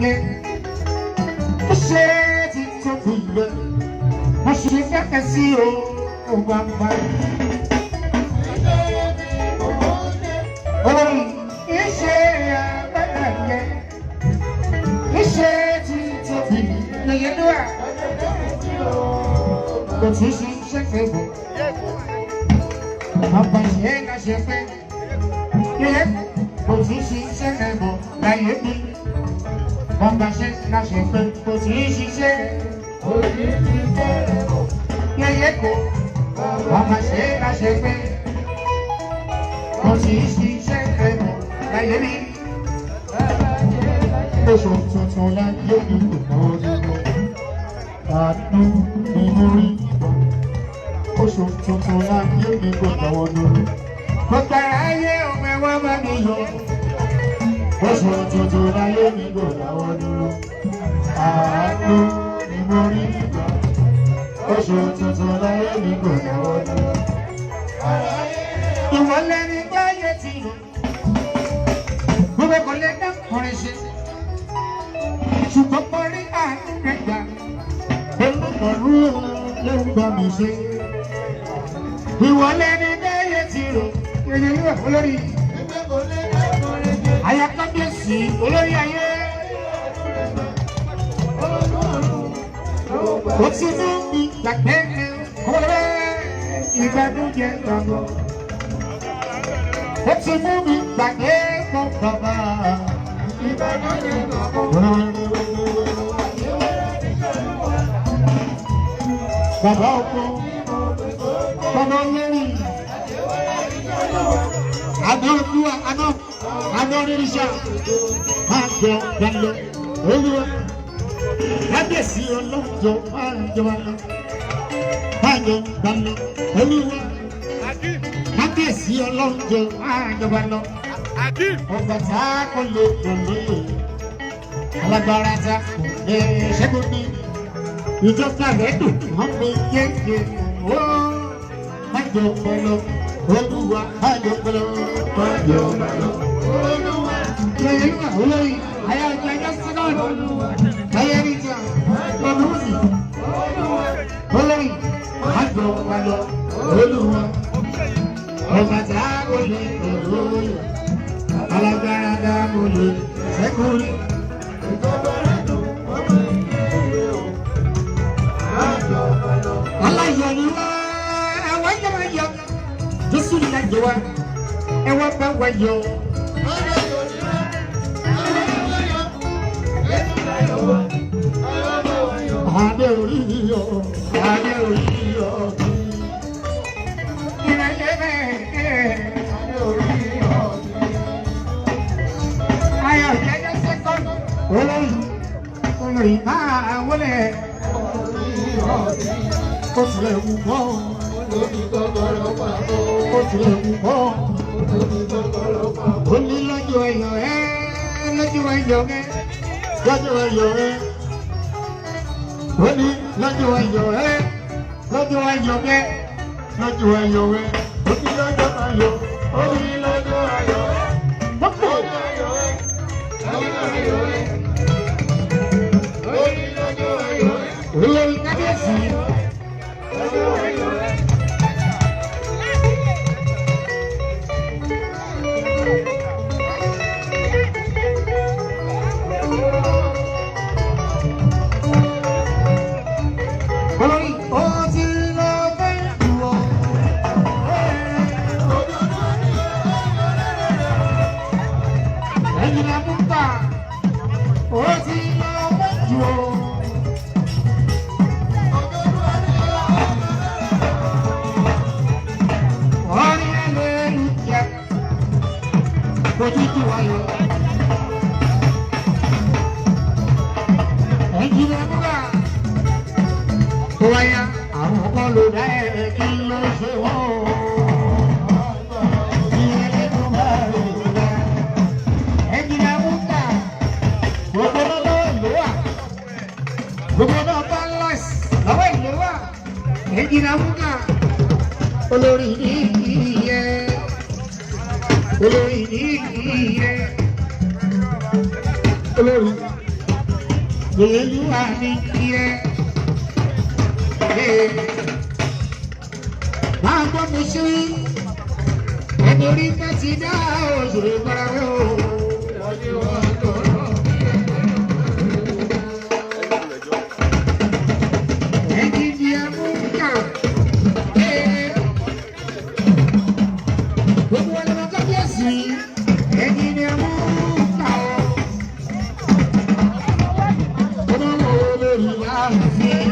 yẹ ó ṣe ti tóbi yẹ mo ṣe kẹ́kẹ́ sí o gbàgbà. Olórí iṣẹ́ agbára yẹ iṣẹ́ ti tóbi yẹ lóra kò tún ṣe iṣẹ́ kẹ́bọ̀ bàbá yẹn ká ṣe pé yẹ kò tún ṣe iṣẹ́ kẹ́bọ̀ láyé mi. Bàbá ṣe ká ṣe pé kò tí ì ṣiṣẹ́ yẹ́yẹ́ kò bàbá ṣe ká ṣe pé kò tí ì ṣiṣẹ́ ẹ̀mọ́ láyé rí. Oṣù tuntun láyé mi kò mọ́ nínú àánú ni mo rí ìgbà. Oṣù tuntun láyé mi kò mọ́ nínú. Gbogbo ayé ọmọ ẹ̀wọ̀n bá mi yọ. Oṣù tuntun láyé mi kò dáwọ́ dúró. Àánú ni mo rí ìgbà. Oṣù tuntun láyé mi kò dáwọ́ dúró. Ìwọlé ní báyé ti rò. Gbogbo kò lè dá ọ̀rẹ́ ṣe. Ṣùgbọ́n mo rí àánú rẹ̀ gbà. Olùkọ̀rú ló ń bá mi ṣe. Ìwọlé ní báyé ti rò. Èyí yóò olórí. Aya kábíyèsí olórí ayé. Ó ti mú mi gbàgbé ọ̀rẹ́ ìgbàdújẹ gbàgbọ́. Ó ti mú mi gbàgbé fún bàbá ìgbàdújẹ gbàgbọ́. Bàbá ọkọ, bàbá olórí. Àná olúwa, àná oníṣà, máa jọ gbàlọ́, olúwa. Kábíyèsí ọlọ́jọ́ máa jọ gbàlọ́, máa jọ gbàlọ́, olúwa. Kábíyèsí ọlọ́jọ́ máa jọ gbàlọ́. Ọba tá kò lè tẹ̀lé, alágbára tá kò lè ṣẹ́gun ní. Ìjọba rẹ̀ dùn, wọ́n fi yéye ó máa jọ gbàlọ́. Olúwa ayọ̀ pẹ̀lú ayọ̀ pẹ̀lú Olúwa. Olúwa olórí ayọ̀ ìjọba sọ́dọ̀ ayọ̀ ìjà olùsì olórí ayọ̀ pẹ̀lú Olúwa. Ọba tá kò lè pẹ̀lú alágbára dá kò lè ṣẹ́kùn. Aláyọ̀ ni wá àwọn ìjọba yọ. Jésù ní àjọ wa, ẹ wá bá wa yọ. Adé orí yọ, adé orí yọ. Ìrẹ̀lẹ̀ bẹ́ẹ̀, adé orí yọ. Ayọ̀ jẹ́jẹ́ sẹ́kọ̀ọ́, olórí máa wọlé. Ó tilẹ̀ wù kọ́. Ó tilẹ̀ wù kọ́. Ó ní lọ́jọ́ ẹ̀yọ̀ ẹ́, lọ́jọ́ ẹ̀yọ̀ ẹ́, lọ́jọ́ ẹ̀yọ̀ ẹ́. Ó ní lọ́jọ́ ẹ̀yọ̀ ẹ́, lọ́jọ́ ẹ̀yọ̀ ẹ́, lọ́jọ́ ẹ̀yọ̀ ẹ́. Ó ní lọ́jọ́ ayọ̀, ó ní lọ́jọ́ ayọ̀ ẹ́. Lọ́jọ́ ayọ̀ ẹ́, lọ́jọ́ ayọ̀ ẹ́. Ó ní lọ́jọ́ ayọ̀ ẹ́. Olórí kábíyèsí. Lọ́jọ́ ayọ̀ ẹ́. Olórí ó ti lọ fẹ́ jù ọ́. Ẹ̀yin la mú ta, ó ti lọ fẹ́ jù ọ́. Orí ẹlẹ́rìíyá, ojútùú ayọ̀. Ẹ̀yin la mú ta. Wáyà àwọn kan ló dá ẹ̀ kí ló ṣe wọ́n. Ìyẹn ló máa lò dá. Ẹ̀yin náà mú ká. Gbogbo náà lọ́wọ́ ìlú wà. Gbogbo náà bá lọ́ọ̀sì lọ́wọ́ ìlú wà. Ẹ̀yin náà mú ká. Olórí ní ìyẹ. Olórí ní ìyẹ. Olórí Olúwa ní ire. Máa gbọ́ mi ṣe ẹni orí bá ti dá òṣèré farawé o. Ẹni di ẹmú kà. Gbogbo wọn lọ́wọ́ kábíyèsí. Ẹni di ẹmú kà o. Ọmọ wo lórí láàfin?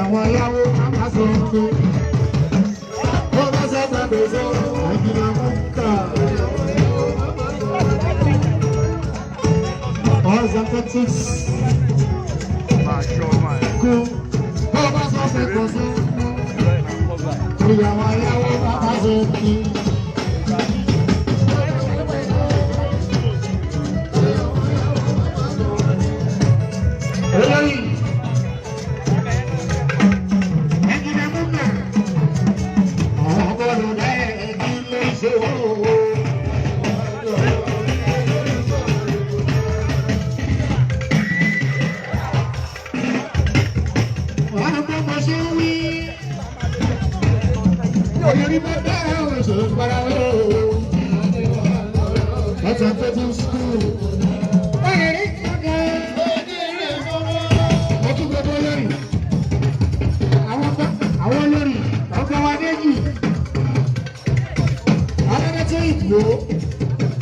Àwọn ayáwó máa sọ pé ó bá sẹ́gbà gbèsè àìjìnà mọ́ká. Ọ̀sán Texas kú ó bá sọ pé kò sí ìyàwó ayáwó máa sọ pé.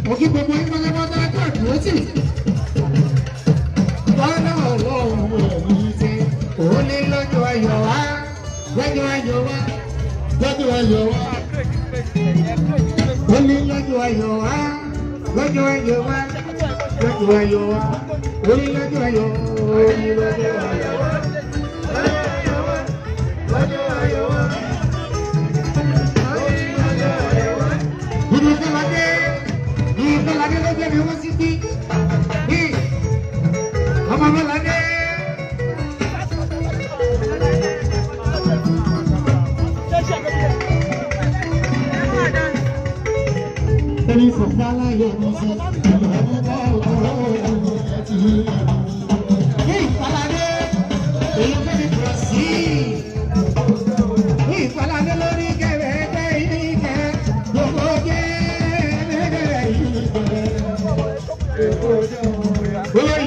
Mo kí gbogbo yín pátápátá káàkiri sí. Bọ́lá ọlọ́run ẹ̀mí ṣe òun ní lọ́jọ́ ayọ̀ wá, lọ́jọ́ ayọ̀ wá, lọ́jọ́ ayọ̀ wá. Ó ní lọ́jọ́ ayọ̀ wá, lọ́jọ́ ayọ̀ wá, lọ́jọ́ ayọ̀ wá. Ó ní lọ́jọ́ ayọ̀, ó ní lọ́jọ́ ayọ̀ wá. Lọ́jọ́ ayọ̀ wá. Bọ́ládé ló gbé mi wọ́n sí bí. Ọmọ Bọ́ládé. Ẹni sọ̀tà láyọ̀ ní sí. Ìpàládé èyí fẹ́ mi pọ̀ sí. Ìpàládé lórí kẹ̀rẹ́ ẹgbẹ́ ìdíkẹ́ gbogbo jẹ́. Olórí.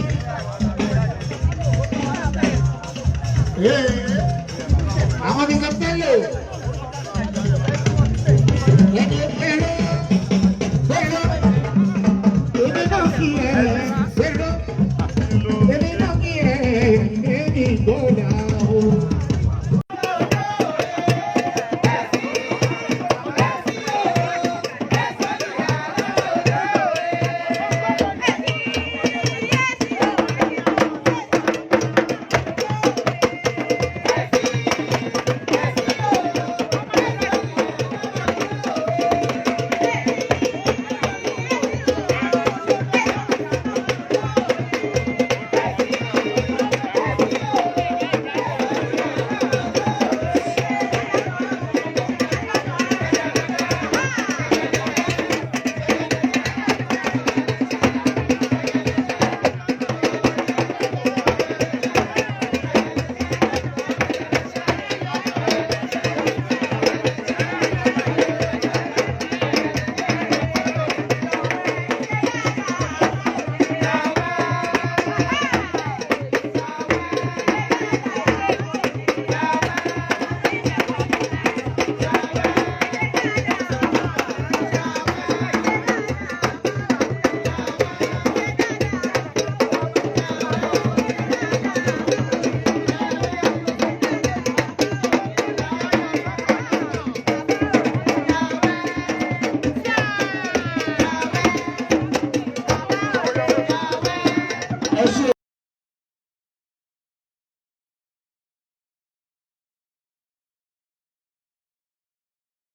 Àwọn ti sọ tẹ́lẹ̀ o.